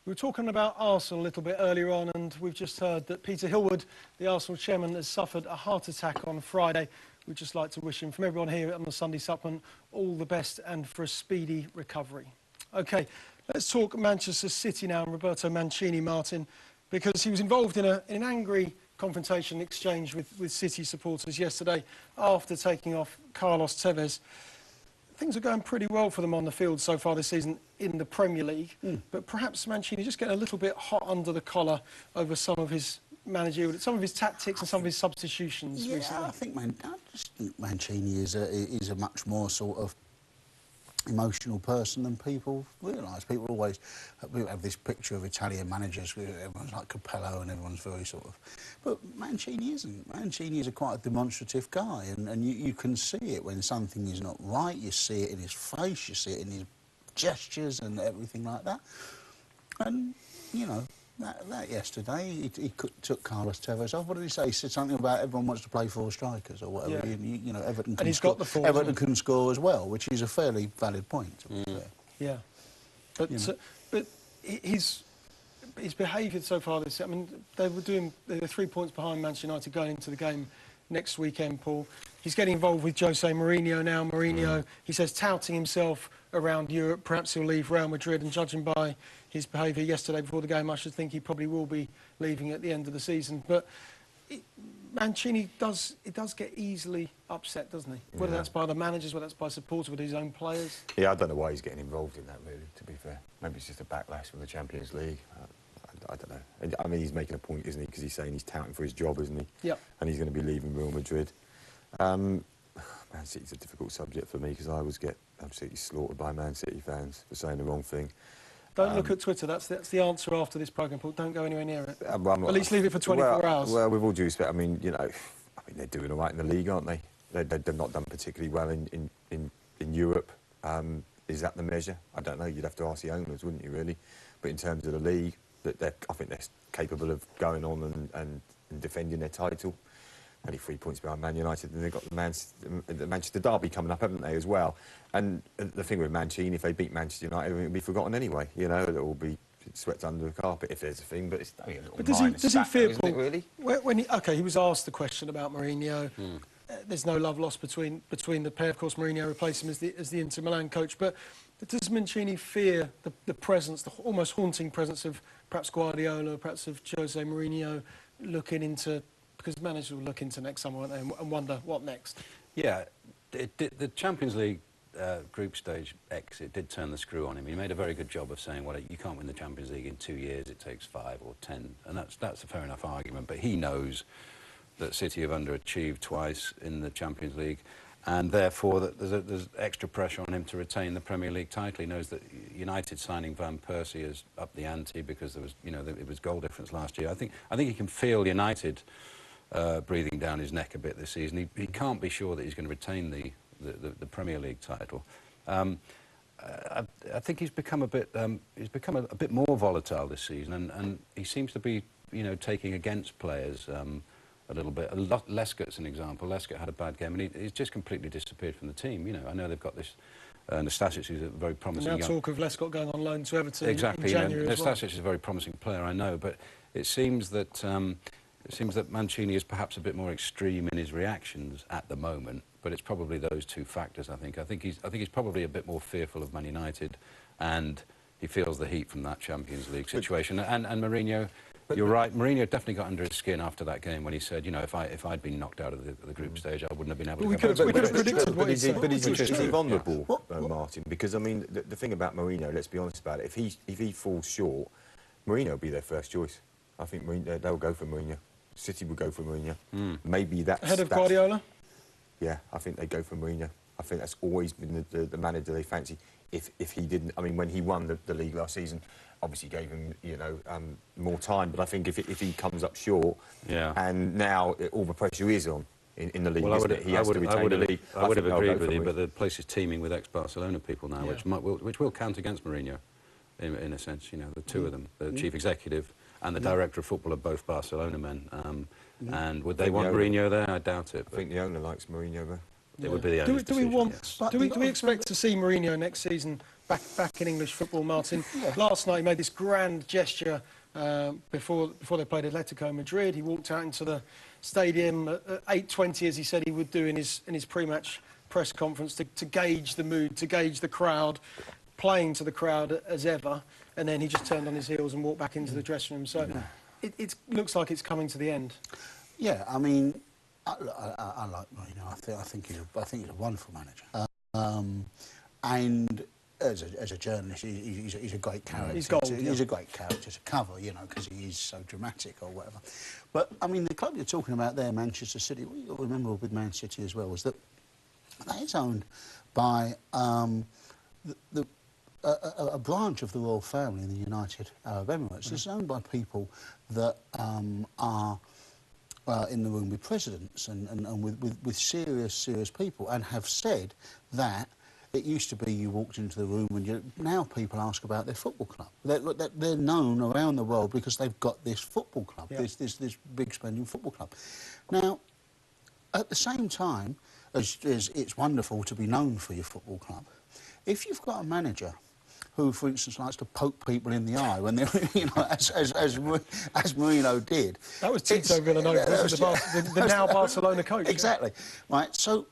We were talking about Arsenal a little bit earlier on, and we've just heard that Peter Hillwood, the Arsenal chairman, has suffered a heart attack on Friday. We'd just like to wish him, from everyone here on the Sunday Supplement, all the best and for a speedy recovery. OK, let's talk Manchester City now and Roberto Mancini, Martin, because he was involved in an angry confrontation exchange with City supporters yesterday after taking off Carlos Tevez. Things are going pretty well for them on the field so far this season in the Premier League, but perhaps Mancini just getting a little bit hot under the collar over some of his managerial, some of his tactics and some of his substitutions recently. I think Mancini is a much more sort of emotional person than people realise. People always have this picture of Italian managers, everyone's like Capello and everyone's very sort of... But Mancini isn't. Mancini is quite a demonstrative guy, and you can see it when something is not right. You see it in his face, you see it in his gestures and everything like that. And, you know, that yesterday, he took Carlos Tevez off. What did he say? He said something about everyone wants to play 4 strikers or whatever. Yeah. You know, Everton can and he's score, got the 4, Everton can score as well, which is a fairly valid point, to be fair. Yeah. But, but his behaviour so far this... I mean, they're 3 points behind Manchester United going into the game next weekend, Paul. He's getting involved with Jose Mourinho now. Mourinho, he says, touting himself around Europe. Perhaps he'll leave Real Madrid, and judging by his behaviour yesterday before the game, I should think he probably will be leaving at the end of the season. But Mancini does get easily upset, doesn't he? Whether that's by the managers, whether that's by supporters, with his own players. Yeah, I don't know why he's getting involved in that, really, to be fair. Maybe it's just a backlash from the Champions League. I don't know. I mean, he's making a point, isn't he? Because he's saying he's touting for his job, isn't he? Yeah. And he's going to be leaving Real Madrid. Man City's a difficult subject for me because I always get absolutely slaughtered by Man City fans for saying the wrong thing. Don't look at Twitter. That's the answer after this programme, Paul. Don't go anywhere near it. At least leave it for 24 hours. Well, with all due respect, I mean, you know, they're doing all right in the league, aren't they? They've not done particularly well in Europe. Is that the measure? I don't know. You'd have to ask the owners, wouldn't you, really? But in terms of the league, I think they're capable of going on and defending their title. Only 3 points behind Man United, and they've got the Manchester derby coming up, haven't they, as well? And the thing with Mancini, if they beat Manchester United, it'll be forgotten anyway. You know, it'll be swept under the carpet if there's a thing. But it's only a little does he fear, Paul, really? When he was asked the question about Mourinho. There's no love lost between the pair. Of course, Mourinho replaced him as the Inter Milan coach. But does Mancini fear the presence, the almost haunting presence of perhaps Guardiola, perhaps of Jose Mourinho, looking into... Because managers will look into next summer, won't they, and wonder what next. Yeah, the Champions League group stage exit did turn the screw on him. He made a very good job of saying, well, you can't win the Champions League in 2 years, it takes 5 or 10, and that's a fair enough argument. But he knows that City have underachieved twice in the Champions League, and therefore that there's extra pressure on him to retain the Premier League title. He knows that United signing Van Persie has upped the ante because there was, you know, it was goal difference last year. I think he can feel United breathing down his neck a bit this season. He can't be sure that he's going to retain the Premier League title. I think he's become a bit more volatile this season, and he seems to be, you know, taking against players a little bit. Lescott's an example. Lescott had a bad game, and he's just completely disappeared from the team. You know, I know they've got this. Nastasic is a very promising. And now talk of Lescott going on loan to Everton. Exactly. In January as well. Nastasic is a very promising player, I know, but it seems that. It seems that Mancini is perhaps a bit more extreme in his reactions at the moment, but it's probably those two factors. I think he's probably a bit more fearful of Man United, and he feels the heat from that Champions League situation. And Mourinho, you're right. Mourinho definitely got under his skin after that game when he said, you know, if I'd been knocked out of the group stage, I wouldn't have been able to. We could have predicted what he said. But he's vulnerable, Martin, because I mean the thing about Mourinho, let's be honest about it. If he falls short, Mourinho will be their first choice. I think they'll go for Mourinho. City would go for Mourinho. Maybe that's... Ahead of Guardiola? Yeah, I think they go for Mourinho. I think that's always been the manager they fancy. If he didn't... I mean, when he won the league last season, obviously gave him, you know, more time. But I think if he comes up short... Yeah. And now all the pressure is on in the league, well, isn't it? He has to retain the league. I would have agreed with you, but the place is teeming with ex-Barcelona people now, which will count against Mourinho, in a sense. You know, the two of them, the chief executive and the director of football are both Barcelona men. And would they want Mourinho there? I doubt it. I think the owner likes Mourinho there. It would be the owner's decision, do we expect to see Mourinho next season back in English football, Martin. Last night he made this grand gesture before they played Atletico Madrid. He walked out into the stadium at 8:20, as he said he would do in his pre-match press conference, to gauge the mood, to gauge the crowd, playing to the crowd as ever, and then he just turned on his heels and walked back into the dressing room. So it looks like it's coming to the end. Yeah, I mean, I like Mourinho. I think he's a wonderful manager. And as a journalist, he's a great character. He's gold, He's a great character to cover, you know, because he is so dramatic or whatever. But I mean, the club you're talking about there, Manchester City, what you'll remember with Man City as well was that that is owned by a branch of the royal family in the United Arab Emirates. It's owned by people that are in the room with presidents and with serious people, and have said that it used to be you walked into the room and now people ask about their football club. They're known around the world because they've got this football club, this big spending football club. Now, at the same time, as it's wonderful to be known for your football club, if you've got a manager who, for instance, likes to poke people in the eye when they're, you know, as Mourinho did. That was Tito Villanova, the now Barcelona coach. Exactly. Right. So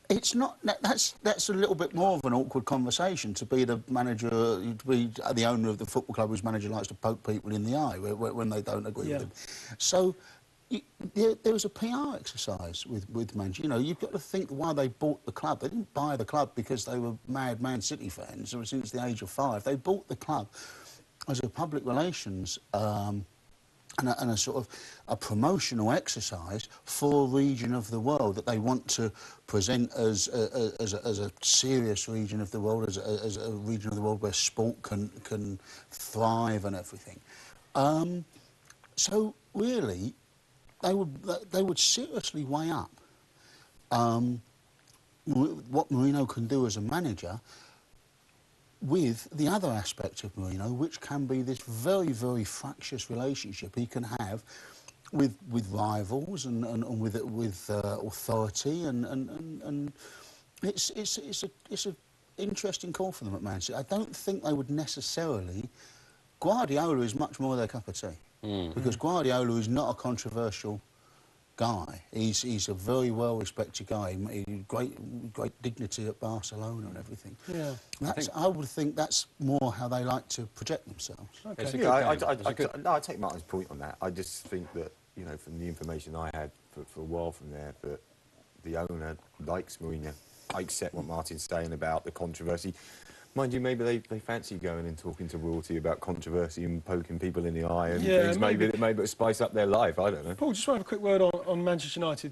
it's not. That's a little bit more of an awkward conversation to be the manager, to be the owner of the football club whose manager likes to poke people in the eye when they don't agree with him. So there was a PR exercise with Manchester. You know, you've got to think why they bought the club. They didn't buy the club because they were mad Man City fans since the age of 5. They bought the club as a public relations and a sort of a promotional exercise for a region of the world that they want to present as a serious region of the world, as a region of the world where sport can thrive and everything. So really, they would seriously weigh up what Mourinho can do as a manager with the other aspect of Mourinho, which can be this very, very fractious relationship he can have with rivals and with authority, and it's an interesting call for them at Man City. I don't think they would necessarily. Guardiola is much more their cup of tea. Because Guardiola is not a controversial guy. He's a very well-respected guy. Great dignity at Barcelona and everything. Yeah, I would think that's more how they like to project themselves. Okay. I take Martin's point on that. I just think that, you know, from the information I had for a while from there, that the owner likes Mourinho. I accept what Martin's saying about the controversy. Mind you, maybe they fancy going and talking to royalty about controversy and poking people in the eye and things. Maybe it spice up their life. I don't know. Paul, just want to have a quick word on Manchester United.